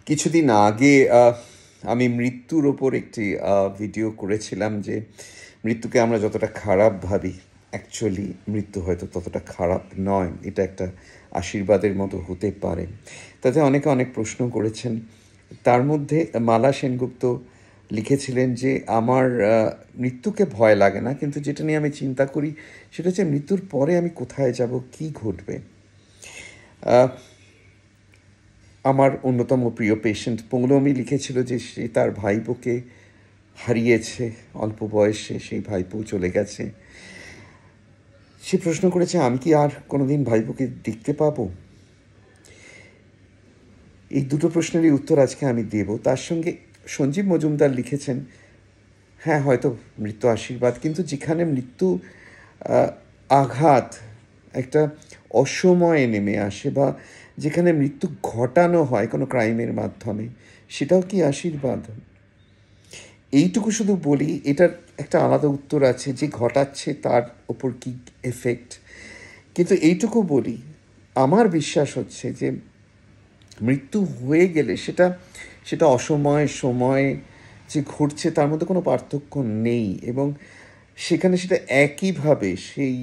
কিছুদিন আগে আমি মৃত্যুর ওপর একটি ভিডিও করেছিলাম যে মৃত্যুকে আমরা যতটা খারাপ ভাবি অ্যাকচুয়ালি মৃত্যু হয়তো ততটা খারাপ নয়, এটা একটা আশীর্বাদের মতো হতে পারে। তাতে অনেকে অনেক প্রশ্ন করেছেন। তার মধ্যে মালা সেনগুপ্ত লিখেছিলেন যে আমার মৃত্যুকে ভয় লাগে না, কিন্তু যেটা নিয়ে আমি চিন্তা করি সেটা হচ্ছে মৃত্যুর পরে আমি কোথায় যাব, কি ঘটবে। আমার অন্যতম প্রিয় পেশেন্ট পৌলমী লিখেছিল যে সে তার ভাইপোকে হারিয়েছে অল্প বয়সে, সেই ভাইপো চলে গেছে। সে প্রশ্ন করেছে আমি কি আর কোনোদিন ভাইপোকে দেখতে পাবো। এই দুটো প্রশ্নেরই উত্তর আজকে আমি দেব। তার সঙ্গে সঞ্জীব মজুমদার লিখেছেন হ্যাঁ হয়তো মৃত্যু আশীর্বাদ, কিন্তু যেখানে মৃত্যু আঘাত একটা অসময়ে নেমে আসে, বা যেখানে মৃত্যু ঘটানো হয় কোনো ক্রাইমের মাধ্যমে, সেটাও কি আশীর্বাদ? এইটুকু শুধু বলি, এটার একটা আলাদা উত্তর আছে যে ঘটাচ্ছে তার ওপর কি এফেক্ট। কিন্তু এইটুকু বলি, আমার বিশ্বাস হচ্ছে যে মৃত্যু হয়ে গেলে সেটা সেটা অসময়ে সময়ে যে ঘটছে তার মধ্যে কোনো পার্থক্য নেই, এবং সেখানে সেটা একইভাবে সেই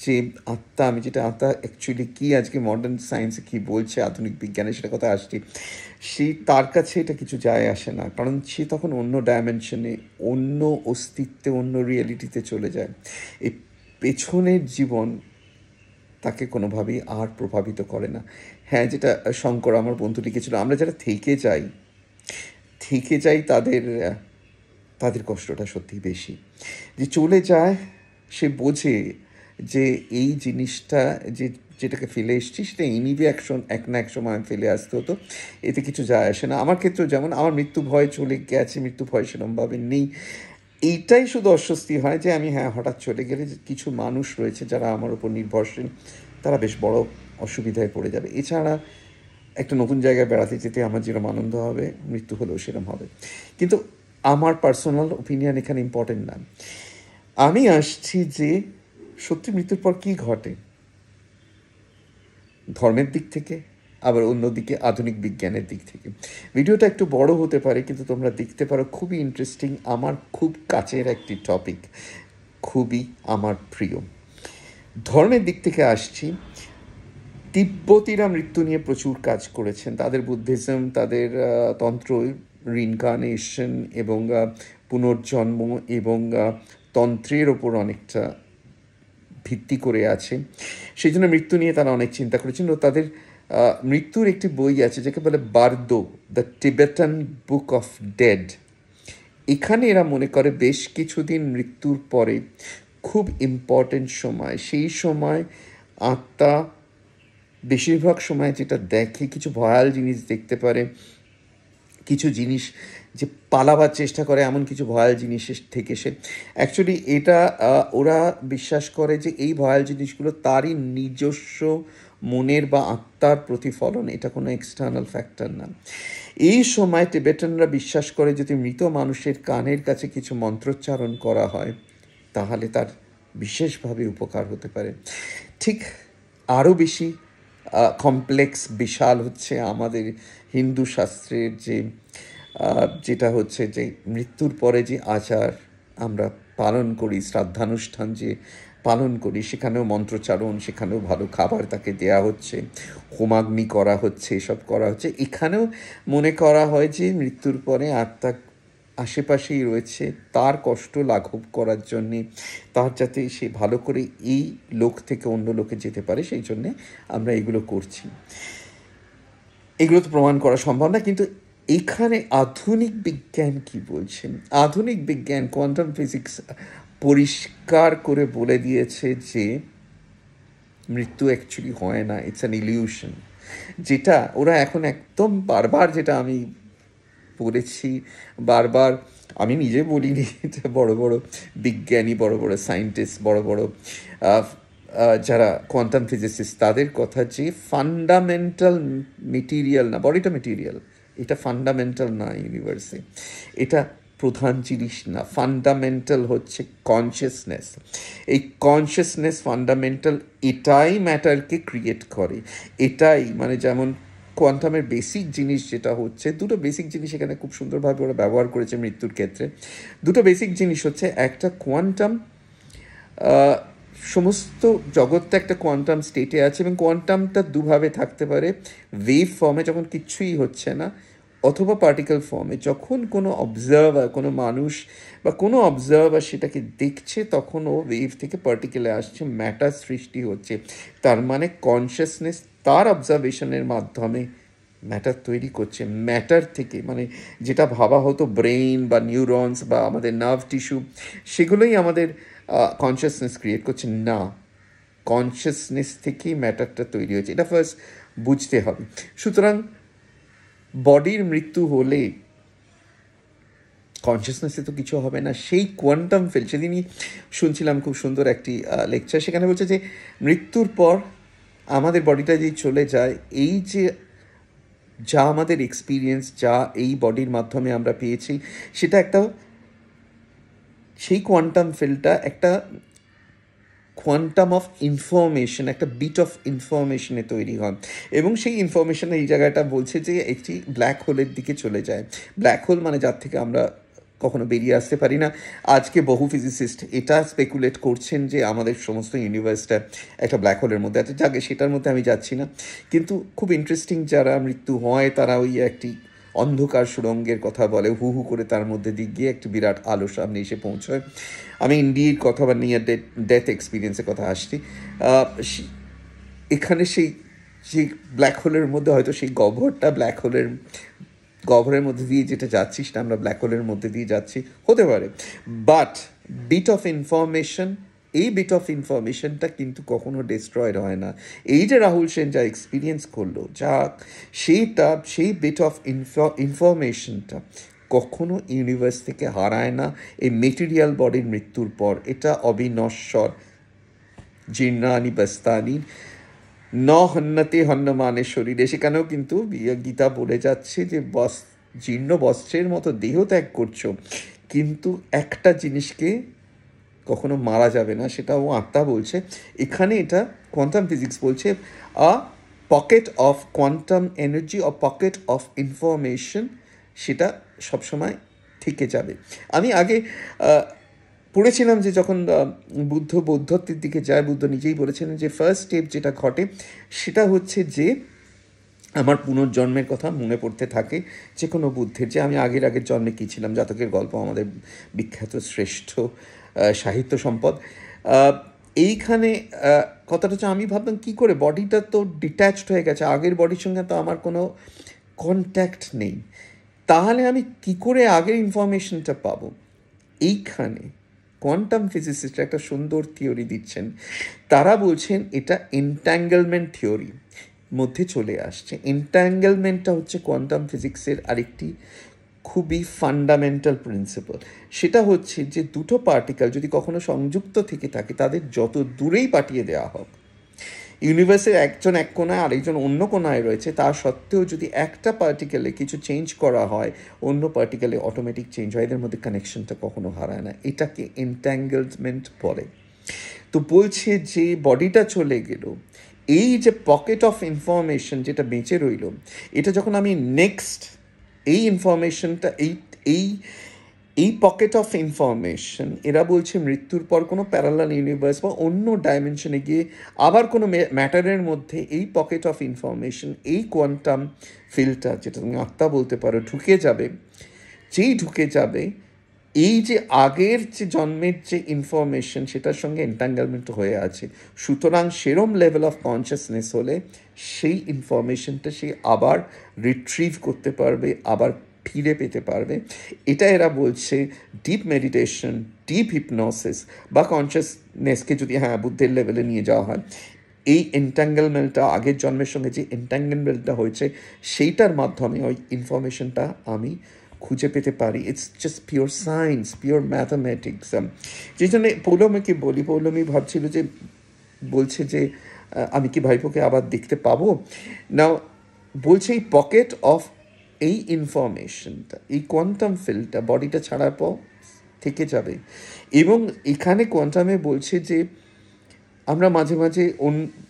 যে আত্মা, আমি যেটা আত্মা অ্যাকচুয়ালি কী আজকে মডার্ন সায়েন্সে কী বলছে, আধুনিক বিজ্ঞানে সেটা কথা আসছে, সেই তার কাছে এটা কিছু যায় আসে না, কারণ সে তখন অন্য ডাইমেনশনে, অন্য অস্তিত্বে, অন্য রিয়েলিটিতে চলে যায়। এই পেছনের জীবন তাকে কোনোভাবেই আর প্রভাবিত করে না। হ্যাঁ, যেটা শঙ্কর আমার বন্ধু লিখেছিল, আমরা যারা থেকে যাই তাদের তাদের কষ্টটা সত্যিই বেশি। যে চলে যায় সে বোঝে যে এই জিনিসটা যে যেটাকে ফেলে এসেছি সেটা এনিভে এক না এক সময় ফেলে আসতে হতো, এতে কিছু যায় আসে না। আমার ক্ষেত্রেও যেমন আমার মৃত্যু ভয় চলে গেছে, মৃত্যু ভয় সেরকমভাবে নেই। এইটাই শুধু অস্বস্তি হয় যে আমি হ্যাঁ হঠাৎ চলে গেলে যে কিছু মানুষ রয়েছে যারা আমার উপর নির্ভরশীল, তারা বেশ বড় অসুবিধায় পড়ে যাবে। এছাড়া একটা নতুন জায়গায় বেড়াতে যেতে আমার যেরকম আনন্দ হবে, মৃত্যু হলেও সেরকম হবে। কিন্তু আমার পার্সোনাল ওপিনিয়ন এখানে ইম্পর্টেন্ট না। আমি আসছি যে সত্যি মৃত্যুর পর কী ঘটে ধর্মের দিক থেকে, আবার অন্যদিকে আধুনিক বিজ্ঞানের দিক থেকে। ভিডিওটা একটু বড় হতে পারে, কিন্তু তোমরা দেখতে পারো, খুবই ইন্টারেস্টিং, আমার খুব কাছের একটি টপিক, খুবই আমার প্রিয়। ধর্মের দিক থেকে আসছি। তিব্বতীরা মৃত্যু নিয়ে প্রচুর কাজ করেছেন, তাদের বুদ্ধিজম, তাদের তন্ত্র, রিনকার্নেশন এবং পুনর্জন্ম এবং তন্ত্রের ওপর অনেকটা ভিত্তি করে আছে। সেই জন্য মৃত্যু নিয়ে তারা অনেক চিন্তা করেছেন, ও তাদের মৃত্যুর একটি বই আছে যাকে বলে Bardo, the Tibetan book of dead. এখানে এরা মনে করে বেশ কিছুদিন মৃত্যুর পরে খুব ইম্পর্টেন্ট সময়, সেই সময় আত্মা বেশিরভাগ সময় যেটা দেখে, কিছু ভয়াল জিনিস দেখতে পারে, কিছু জিনিস যে পালাবার চেষ্টা করে, এমন কিছু ভয়াল জিনিসের থেকে সে অ্যাকচুয়ালি এটা ওরা বিশ্বাস করে যে এই ভয়াল জিনিসগুলো তারই নিজস্ব মনের বা আত্মার প্রতিফলন, এটা কোনো এক্সটার্নাল ফ্যাক্টর না। এই সময় টিবেটানরা বিশ্বাস করে যদি মৃত মানুষের কানের কাছে কিছু মন্ত্রোচ্চারণ করা হয় তাহলে তার বিশেষভাবে উপকার হতে পারে। ঠিক আরও বেশি কমপ্লেক্স বিশাল হচ্ছে আমাদের হিন্দু শাস্ত্রের যে যেটা হচ্ছে যে মৃত্যুর পরে যে আচার আমরা পালন করি, শ্রাদ্ধানুষ্ঠান যে পালন করি, সেখানেও মন্ত্রচারণ, সেখানেও ভালো খাবার তাকে দেয়া হচ্ছে, হোমাগ্নি করা হচ্ছে, এসব করা হচ্ছে। এখানেও মনে করা হয় যে মৃত্যুর পরে আত্মা আশেপাশেই রয়েছে, তার কষ্ট লাঘব করার জন্যে, তার যাতে সে ভালো করে এই লোক থেকে অন্য লোকে যেতে পারে, সেই জন্যে আমরা এগুলো করছি। এগুলো তো প্রমাণ করা সম্ভব না, কিন্তু এখানে আধুনিক বিজ্ঞান কি বলছেন? আধুনিক বিজ্ঞান, কোয়ান্টাম ফিজিক্স পরিষ্কার করে বলে দিয়েছে যে মৃত্যু অ্যাকচুয়ালি হয় না, ইটস অ্যান ইলিউশন। যেটা ওরা এখন একদম বারবার, যেটা আমি পড়েছি বারবার, আমি নিজে বলিনি, এটা বড় বড় বিজ্ঞানী, বড় বড় সায়েন্টিস্ট, বড় বড় যারা কোয়ান্টাম ফিজিসিস্ট, তাদের কথা যে ফান্ডামেন্টাল মেটিরিয়াল না, বডিটা মেটিরিয়াল, এটা ফান্ডামেন্টাল না ইউনিভার্সে, এটা প্রধান জিনিস না। ফান্ডামেন্টাল হচ্ছে কনসিয়াসনেস। এই কনসিয়াসনেস ফান্ডামেন্টাল, এটাই ম্যাটারকে ক্রিয়েট করে। এটাই মানে যেমন কোয়ান্টামের বেসিক জিনিস যেটা হচ্ছে, দুটো বেসিক জিনিস এখানে খুব সুন্দরভাবে ওরা ব্যবহার করেছে মৃত্যুর ক্ষেত্রে। দুটো বেসিক জিনিস হচ্ছে, একটা কোয়ান্টাম, সমস্ত জগৎটা একটা কোয়ান্টাম স্টেটে আছে, এবং কোয়ান্টামটা দুভাবে থাকতে পারে, ওয়েভ ফর্মে যখন কিচ্ছুই হচ্ছে না, অথবা পার্টিকেল ফর্মে যখন কোনো অবজার্ভার, কোনো মানুষ বা কোনো অবজার্ভার সেটাকে দেখছে, তখন ও ওয়েভ থেকে পার্টিকেলে আসছে, ম্যাটার সৃষ্টি হচ্ছে। তার মানে কনসিয়াসনেস তার অবজারভেশনের মাধ্যমে ম্যাটার তৈরি করছে। ম্যাটার থেকে, মানে যেটা ভাবা হতো ব্রেইন বা নিউরনস বা আমাদের নার্ভ টিস্যু, সেগুলোই আমাদের কনসিয়াসনেস ক্রিয়েট করছে না, কনসিয়াসনেস থেকেই ম্যাটারটা তৈরি হয়েছে। এটা ফার্স্ট বুঝতে হবে। সুতরাং বডির মৃত্যু হলে কনসিয়াসনেসে তো কিছু হবে না, সেই কোয়ান্টাম ফিল্ড। সেদিনই শুনছিলাম খুব সুন্দর একটি লেকচার, সেখানে বলছে যে মৃত্যুর পর আমাদের বডিটা যেই চলে যায়, এই যে যা আমাদের এক্সপিরিয়েন্স, যা এই বডির মাধ্যমে আমরা পেয়েছি, সেটা একটা, সেই কোয়ান্টাম ফিল্ডটা একটা কোয়ান্টাম অফ ইনফরমেশন, একটা বিট অফ ইনফরমেশনে তৈরি হয়, এবং সেই ইনফরমেশন এই জায়গাটা বলছে যে একটি ব্ল্যাক হোলের দিকে চলে যায়। ব্ল্যাক হোল মানে যার থেকে আমরা কখনো বেরিয়ে আসতে পারি না। আজকে বহু ফিজিসিস্ট এটা স্পেকুলেট করছেন যে আমাদের সমস্ত ইউনিভার্সটা একটা ব্ল্যাক হোলের মধ্যে আছে। যাকে সেটার মধ্যে আমি যাচ্ছি না, কিন্তু খুব ইন্টারেস্টিং, যারা মৃত্যু হয় তারা ওই একটি অন্ধকার সুড়ঙ্গের কথা বলে, হু হু করে তার মধ্যে দিয়ে গিয়ে একটি বিরাট আলো সামনে এসে পৌঁছয়। আমি ইন্ডির কথা বা নিয়ার ডেথ এক্সপিরিয়েন্সের কথা আসছি। এখানে সেই ব্ল্যাক হোলের মধ্যে হয়তো সেই গহ্বরটা, গহ্বরের মধ্যে দিয়ে যেটা যাচ্ছি সেটা আমরা ব্ল্যাক হোলের মধ্যে দিয়ে যাচ্ছি, হতে পারে। বাট বিট অফ ইনফরমেশন, এই বিট অফ ইনফরমেশনটা কিন্তু কখনো ডিস্ট্রয়েড হয় না। এই যে রাহুল সেন যা এক্সপিরিয়েন্স করলো, সেই বিট অফ ইনফরমেশনটা কখনো ইউনিভার্স থেকে হারায় না এই মেটেরিয়াল বডির মৃত্যুর পর। এটা অবিনশ্বর। জীর্ণানি বস্তানি ন হন্যতে হন্যমানের শরীরে, সেখানেও কিন্তু গীতা বলে যাচ্ছে যে জীর্ণ বস্ত্রের মতো দেহ ত্যাগ করছো, কিন্তু একটা জিনিসকে কখনো মারা যাবে না, সেটা ও আত্মা বলছে। এখানে এটা কোয়ান্টাম ফিজিক্স বলছে, a pocket of quantum energy of pocket of information, সেটা সবসময় থেকে যাবে। আমি আগে পড়েছিলাম যে যখন বৌদ্ধত্বের দিকে যায়, বুদ্ধ নিজেই বলেছিলেন যে ফার্স্ট স্টেপ যেটা ঘটে সেটা হচ্ছে যে আমার পুনর্জন্মের কথা মনে পড়তে থাকে যে কোনো বুদ্ধের, যে আমি আগের জন্মে কী ছিলাম। জাতকের গল্প আমাদের বিখ্যাত শ্রেষ্ঠ সাহিত্য সম্পদ। এইখানে কথাটা হচ্ছে, আমি ভাবতাম কী করে, বডিটা তো ডিট্যাচড হয়ে গেছে, আগের বডির সঙ্গে তো আমার কোনো কন্ট্যাক্ট নেই, তাহলে আমি কী করে আগের ইনফরমেশনটা পাবো? এইখানে কোয়ান্টাম ফিজিসিস্ট একটা সুন্দর থিওরি দিচ্ছেন। তারা বলছেন এটা এন্ট্যাঙ্গেলমেন্ট থিওরি মধ্যে চলে আসছে। এন্ট্যাঙ্গেলমেন্টটা হচ্ছে কোয়ান্টাম ফিজিক্সের আরেকটি খুবই ফান্ডামেন্টাল প্রিন্সিপাল। সেটা হচ্ছে যে দুটো পার্টিকেল যদি কখনো সংযুক্ত থেকে থাকে, তাদের যত দূরেই পাঠিয়ে দেওয়া হোক, ইউনিভার্সের একজন এক কোণায় আরেকজন অন্য কোণায় রয়েছে, তা সত্ত্বেও যদি একটা পার্টিকেলে কিছু চেঞ্জ করা হয়, অন্য পার্টিকেলে অটোমেটিক চেঞ্জ হয়, এদের মধ্যে কানেকশনটা কখনো হারায় না। এটাকে এন্ট্যাঙ্গেলমেন্ট বলে। তো বলছে যে বডিটা চলে গেল, এই যে পকেট অফ ইনফরমেশন যেটা বেঁচে রইল, এটা যখন আমি নেক্সট এই ইনফরমেশনটা এই পকেট অফ ইনফরমেশন, এরা বলছে মৃত্যুর পর কোনো প্যারালাল ইউনিভার্স বা অন্য ডাইমেনশনে গিয়ে আবার কোনো ম্যাটারের মধ্যে এই পকেট অফ ইনফরমেশন, এই কোয়ান্টাম ফিল্ডটা, যেটা তুমি আত্মা বলতে পারো, ঢুকে যাবে। যেই ঢুকে যাবে, এই যে আগের যে জন্মের যে ইনফরমেশন সেটার সঙ্গে এন্ট্যাঙ্গেলমেন্ট হয়ে আছে। সুতরাং সেরম লেভেল অফ কনসিয়াসনেস হলে সেই ইনফরমেশনটা সে আবার রিট্রিভ করতে পারবে, আবার ফিরে পেতে পারবে। এটা এরা বলছে ডিপ মেডিটেশন, ডিপ হিপনোসিস বা কনসিয়াসনেসকে যদি বুদ্ধের লেভেলে নিয়ে যাওয়া হয়, এই এন্ট্যাঙ্গেলমেন্টটা, আগের জন্মের সঙ্গে যে এন্ট্যাঙ্গেলমেন্টটা হয়েছে সেইটার মাধ্যমে ওই ইনফরমেশনটা আমি খুঁজে পেতে পারি। It's just pure science, pure mathematics. যেই জন্যে পৌলমীকে বলি, পৌলমী ভাবছিল যে, বলছে যে আমি কি ভাইপোকে আবার দেখতে পাবো না। বলছে এই পকেট অফ এই ইনফরমেশনটা, এই কোয়ান্টাম ফিল্ডটা বডিটা ছাড়ার পর থেকে যাবে। এবং এখানে কোয়ান্টামে বলছে যে আমরা মাঝে মাঝে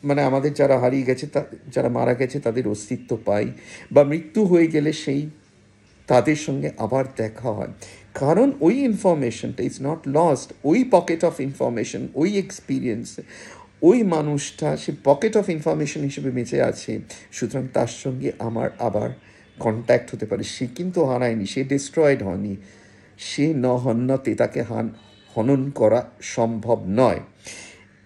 মানে আমাদের যারা হারিয়ে গেছে যারা মারা গেছে তাদের অস্তিত্ব পাই, বা মৃত্যু হয়ে গেলে সেই তাদের সঙ্গে আবার দেখা হয়। কারণ ওই ইনফরমেশনটা ইজ নট লস্ট, ওই পকেট অফ ইনফরমেশন, ওই এক্সপিরিয়েন্স, ওই মানুষটা সে পকেট অফ ইনফরমেশন হিসেবে বেঁচে আছে। সুতরাং তার সঙ্গে আমার আবার কন্ট্যাক্ট হতে পারে। সে কিন্তু হারায়নি, সে ডিস্ট্রয়েড হয়নি, সে হন্যতে তাকে হনন করা সম্ভব নয়।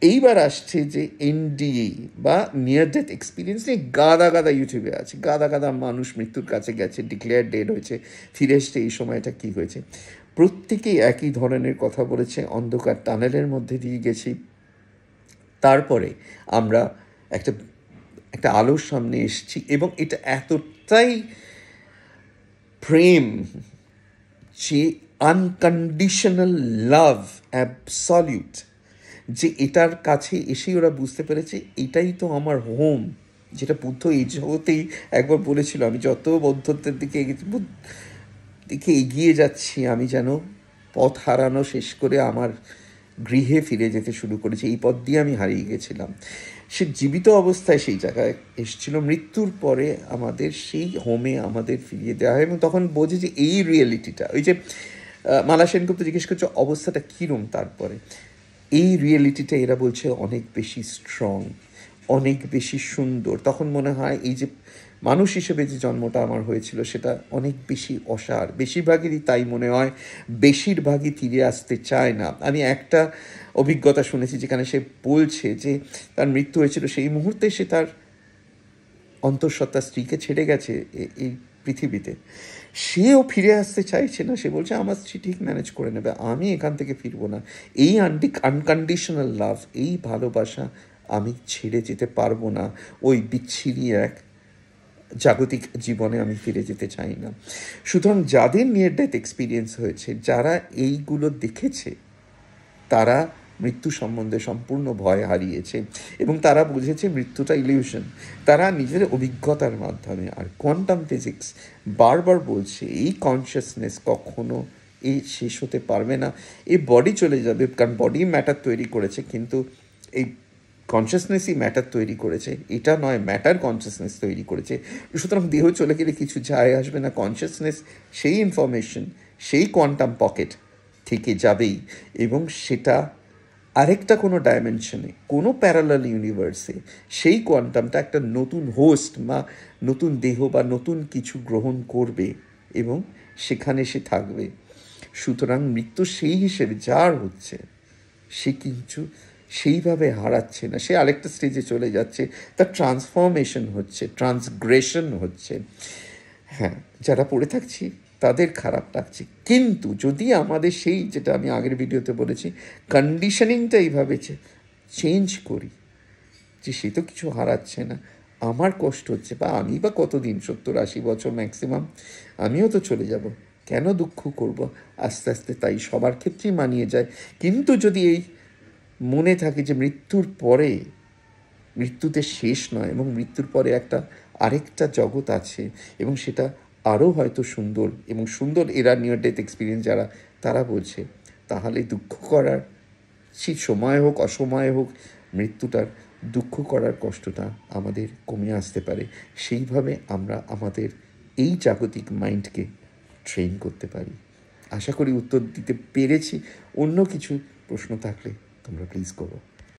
এইবার আসছে যে এনডিএ বা নিয়ার ডেথ এক্সপিরিয়েন্স নিয়ে গাদা গাদা ইউটিউবে আছে, গাদা গাদা মানুষ মৃত্যুর কাছে গেছে, ডিক্লেয়ার ডেড হয়েছে, ফিরে এসছে এই সময়টা কী হয়েছে। প্রত্যেকেই একই ধরনের কথা বলেছে, অন্ধকার টানেলের মধ্যে দিয়ে গেছি, তারপরে আমরা একটা একটা আলোর সামনে এসেছি। এবং এটা এতটাই প্রেম, যে আনকন্ডিশনাল লাভ, অ্যাবসলিউট, যে এটার কাছে এসেই ওরা বুঝতে পেরেছে এটাই তো আমার হোম। যেটা বুদ্ধ এই জগতেই একবার বলেছিল, আমি যত বৌদ্ধত্বের দিকে এগিয়ে যাচ্ছি, আমি যেন পথ হারানো শেষ করে আমার গৃহে ফিরে যেতে শুরু করেছি। এই পথ দিয়ে আমি হারিয়ে গেছিলাম। সে জীবিত অবস্থায় সেই জায়গায় এসেছিল, মৃত্যুর পরে আমাদের সেই হোমে আমাদের ফিরিয়ে দেওয়া হয়। এবং তখন বোঝে যে এই রিয়েলিটিটা, ওই যে মালা সেনগুপ্ত জিজ্ঞেস করছে অবস্থাটা কীরম, তারপরে এই রিয়েলিটিটা এরা বলছে অনেক বেশি স্ট্রং, অনেক বেশি সুন্দর। তখন মনে হয় এই যে মানুষ হিসেবে যে জন্মটা আমার হয়েছিল সেটা অনেক বেশি অসার। বেশিরভাগেরই তাই মনে হয়, বেশিরভাগই ফিরে আসতে চায় না। আমি একটা অভিজ্ঞতা শুনেছি যেখানে সে বলছে যে তার মৃত্যু হয়েছিল, সেই মুহূর্তে সে তার অন্তঃসত্ত্বা স্ত্রীকে ছেড়ে গেছে এই পৃথিবীতে, সেও ফিরে আসতে চাইছে না। সে বলছে আমার স্ত্রী ঠিক ম্যানেজ করে নেবে, আমি এখান থেকে ফিরবো না। এই আনকন্ডিশনাল লাভ, এই ভালোবাসা আমি ছেড়ে যেতে পারবো না। ওই বিচ্ছিরি এক জাগতিক জীবনে আমি ফিরে যেতে চাই না। সুতরাং যাদের নিয়ার ডেথ এক্সপিরিয়েন্স হয়েছে, যারা এইগুলো দেখেছে, তারা মৃত্যু সম্বন্ধে সম্পূর্ণ ভয় হারিয়েছে এবং তারা বুঝেছে মৃত্যুটা ইলিউশন। তারা নিজের অভিজ্ঞতার মাধ্যমে, আর কোয়ান্টাম ফিজিক্স বারবার বলছে এই কনসিয়াসনেস কখনো এই শেষ হতে পারবে না। এই বডি চলে যাবে, কারণ বডি ম্যাটার তৈরি করেছে, কিন্তু এই কনসিয়াসনেসই ম্যাটার তৈরি করেছে, এটা নয় ম্যাটার কনসিয়াসনেস তৈরি করেছে। সুতরাং দেহ চলে গেলে কিছু যায় আসবে না, কনসিয়াসনেস সেই ইনফরমেশন সেই কোয়ান্টাম পকেট থেকে যাবেই। এবং সেটা আরেকটা কোনো ডাইমেনশনে, কোনো প্যারালাল ইউনিভার্সে সেই কোয়ান্টামটা একটা নতুন হোস্ট বা নতুন দেহ বা নতুন কিছু গ্রহণ করবে এবং সেখানে সে থাকবে। সুতরাং মৃত্যু সেই হিসেবে যার হচ্ছে, সে কিন্তু সেইভাবে হারাচ্ছে না, সে আরেকটা স্টেজে চলে যাচ্ছে, তার ট্রান্সফরমেশন হচ্ছে, ট্রান্সগ্রেশন হচ্ছে। হ্যাঁ, যারা পড়ে থাকছি তাদের খারাপ লাগছে, কিন্তু যদি আমাদের সেই, যেটা আমি আগের ভিডিওতে বলেছি, কন্ডিশনিংটা এইভাবে চেঞ্জ করি যে সে তো কিছু হারাচ্ছে না, আমার কষ্ট হচ্ছে, বা আমি বা কতদিন, 70-80 বছর ম্যাক্সিমাম, আমিও তো চলে যাব, কেন দুঃখ করব। আস্তে আস্তে তাই সবার ক্ষেত্রেই মানিয়ে যায়। কিন্তু যদি এই মনে থাকে যে মৃত্যুর পরে, মৃত্যুতে শেষ নয়, এবং মৃত্যুর পরে একটা আরেকটা জগৎ আছে এবং সেটা আরও হয়তো সুন্দর, এবং সুন্দর এরা নিয়ার ডেথ এক্সপিরিয়েন্স যারা, তারা বলছে, তাহলে দুঃখ করার, সে সময় হোক অসময় হোক, মৃত্যুটার দুঃখ করার কষ্টটা আমাদের কমে আসতে পারে। সেইভাবে আমরা আমাদের এই জাগতিক মাইন্ডকে ট্রেন করতে পারি। আশা করি উত্তর দিতে পেরেছি। অন্য কিছু প্রশ্ন থাকলে তোমরা প্লিজ করো।